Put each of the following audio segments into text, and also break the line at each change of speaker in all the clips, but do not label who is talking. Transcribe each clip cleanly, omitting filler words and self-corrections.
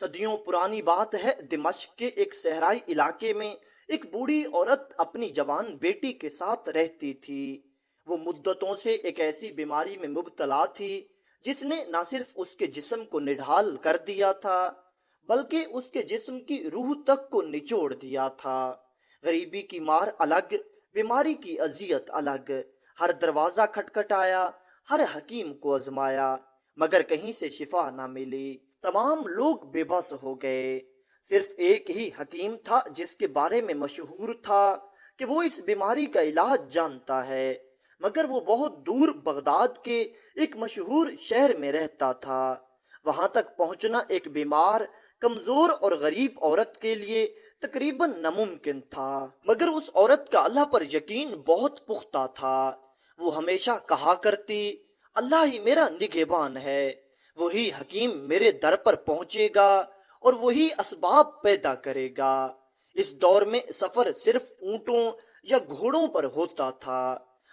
صدیوں پرانی بات ہے، دمشق کے ایک صحرائی علاقے میں ایک بوڑھی عورت اپنی جوان بیٹی کے ساتھ رہتی تھی۔ وہ مدتوں سے ایک ایسی بیماری میں مبتلا تھی جس نے نہ صرف اس کے جسم کو نڈھال کر دیا تھا بلکہ اس کے جسم کی روح تک کو نچوڑ دیا تھا۔ غریبی کی مار الگ، بیماری کی اذیت الگ۔ ہر دروازہ کھٹکھٹایا، ہر حکیم کو آزمایا، مگر کہیں سے شفا نہ ملی۔ تمام لوگ بے بس ہو گئے۔ صرف ایک ہی حکیم تھا جس کے بارے میں مشہور تھا کہ وہ اس بیماری کا علاج جانتا ہے، مگر وہ بہت دور بغداد کے ایک مشہور شہر میں رہتا تھا۔ وہاں تک پہنچنا ایک بیمار، کمزور اور غریب عورت کے لیے تقریباً ناممکن تھا، مگر اس عورت کا اللہ پر یقین بہت پختہ تھا۔ وہ ہمیشہ کہا کرتی، اللہ ہی میرا نگہبان ہے، وہی حکیم میرے در پر پہنچے گا اور وہی اسباب پیدا کرے گا۔ اس دور میں سفر صرف اونٹوں یا گھوڑوں پر ہوتا تھا،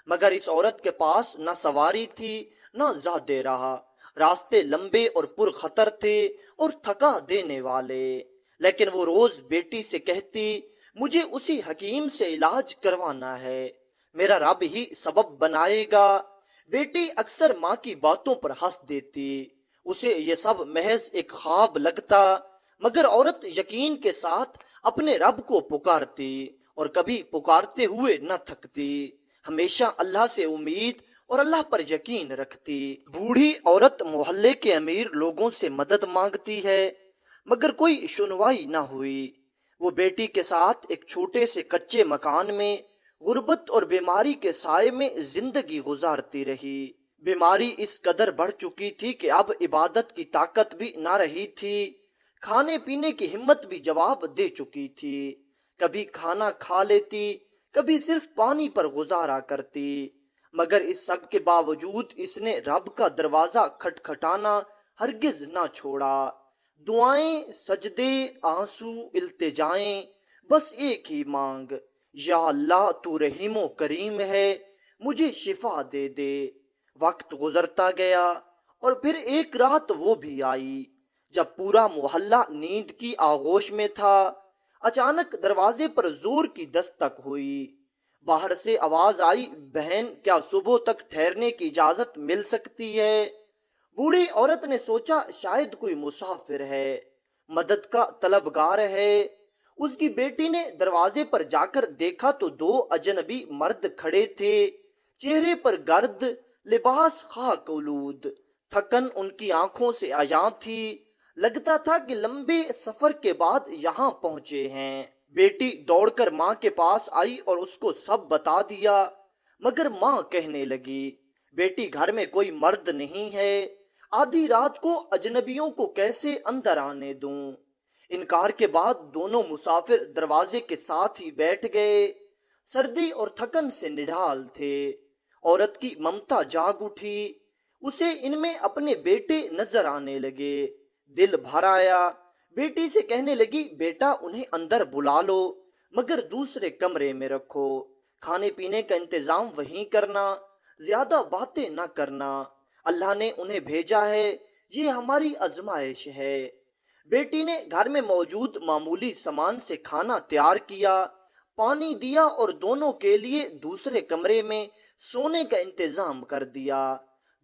مگر اس عورت کے پاس نہ سواری تھی نہ زادے راہ۔ راستے لمبے اور پر خطر تھے اور تھکا دینے والے، لیکن وہ روز بیٹی سے کہتی، مجھے اسی حکیم سے علاج کروانا ہے، میرا رب ہی سبب بنائے گا۔ بیٹی اکثر ماں کی باتوں پر ہنس دیتی، اسے یہ سب محض ایک خواب لگتا، مگر عورت یقین کے ساتھ اپنے رب کو پکارتی اور کبھی پکارتے ہوئے نہ تھکتی، ہمیشہ اللہ سے امید اور اللہ پر یقین رکھتی۔ بوڑھی عورت محلے کے امیر لوگوں سے مدد مانگتی ہے، مگر کوئی سنوائی نہ ہوئی۔ وہ بیٹی کے ساتھ ایک چھوٹے سے کچے مکان میں غربت اور بیماری کے سائے میں زندگی گزارتی رہی۔ بیماری اس قدر بڑھ چکی تھی کہ اب عبادت کی طاقت بھی نہ رہی تھی، کھانے پینے کی ہمت بھی جواب دے چکی تھی۔ کبھی کھانا کھا لیتی، کبھی صرف پانی پر گزارا کرتی، مگر اس سب کے باوجود اس نے رب کا دروازہ کھٹکھٹانا ہرگز نہ چھوڑا۔ دعائیں، سجدے، آنسو، التجائیں، بس ایک ہی مانگ، یا اللہ تو رحیم و کریم ہے، مجھے شفا دے دے۔ وقت گزرتا گیا اور پھر ایک رات وہ بھی آئی جب پورا محلہ نیند کی آغوش میں تھا۔ اچانک دروازے پر زور کی دستک ہوئی۔ باہر سے آواز آئی، بہن کیا صبح تک ٹھہرنے کی اجازت مل سکتی ہے؟ بوڑھی عورت نے سوچا شاید کوئی مسافر ہے، مدد کا طلبگار ہے۔ اس کی بیٹی نے دروازے پر جا کر دیکھا تو دو اجنبی مرد کھڑے تھے، چہرے پر گرد، لباس خاک آلود، تھکن ان کی آنکھوں سے عیاں تھی، لگتا تھا کہ لمبے سفر کے بعد یہاں پہنچے ہیں۔ بیٹی دوڑ کر ماں کے پاس آئی اور اس کو سب بتا دیا، مگر ماں کہنے لگی، بیٹی گھر میں کوئی مرد نہیں ہے، آدھی رات کو اجنبیوں کو کیسے اندر آنے دوں؟ انکار کے بعد دونوں مسافر دروازے کے ساتھ ہی بیٹھ گئے، سردی اور تھکن سے نڈھال تھے۔ عورت کی ممتا جاگ اٹھی، اسے ان میں اپنے بیٹے نظر آنے لگے، دل بھر آیا۔ بیٹی سے کہنے لگی، بیٹا انہیں اندر بلا لو، مگر دوسرے کمرے میں رکھو، کھانے پینے کا انتظام وہیں کرنا، زیادہ باتیں نہ کرنا، اللہ نے انہیں بھیجا ہے، یہ ہماری آزمائش ہے۔ بیٹی نے گھر میں موجود معمولی سامان سے کھانا تیار کیا، پانی دیا اور دونوں کے لیے دوسرے کمرے میں سونے کا انتظام کر دیا۔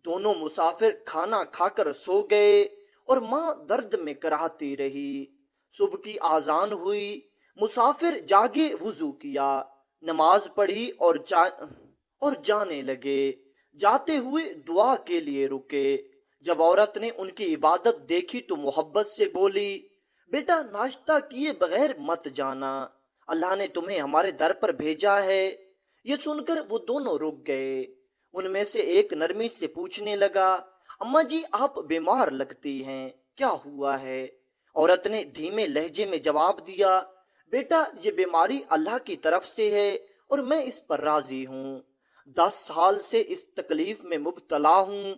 دونوں مسافر کھانا کھا کر سو گئے اور ماں درد میں کراہتی رہی۔ صبح کی آذان ہوئی، مسافر جاگے وضو کیا، نماز پڑھی اور جانے لگے۔ جاتے ہوئے دعا کے لیے رکے۔ جب عورت نے ان کی عبادت دیکھی تو محبت سے بولی، بیٹا ناشتہ کیے بغیر مت جانا، اللہ نے تمہیں ہمارے در پر بھیجا ہے۔ یہ سن کر وہ دونوں رک گئے۔ ان میں سے ایک نرمی سے پوچھنے لگا، اماں جی آپ بیمار لگتی ہیں، کیا ہوا ہے؟ عورت نے دھیمے لہجے میں جواب دیا، بیٹا یہ بیماری اللہ کی طرف سے ہے اور میں اس پر راضی ہوں، 10 سال سے اس تکلیف میں مبتلا ہوں،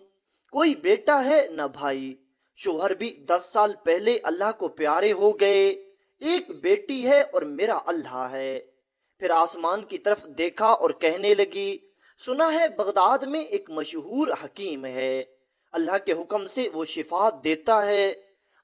کوئی بیٹا ہے نہ بھائی، شوہر بھی 10 سال پہلے اللہ کو پیارے ہو گئے، ایک بیٹی ہے اور میرا اللہ ہے۔ پھر آسمان کی طرف دیکھا اور کہنے لگی، سنا ہے بغداد میں ایک مشہور حکیم ہے، اللہ کے حکم سے وہ شفا دیتا ہے،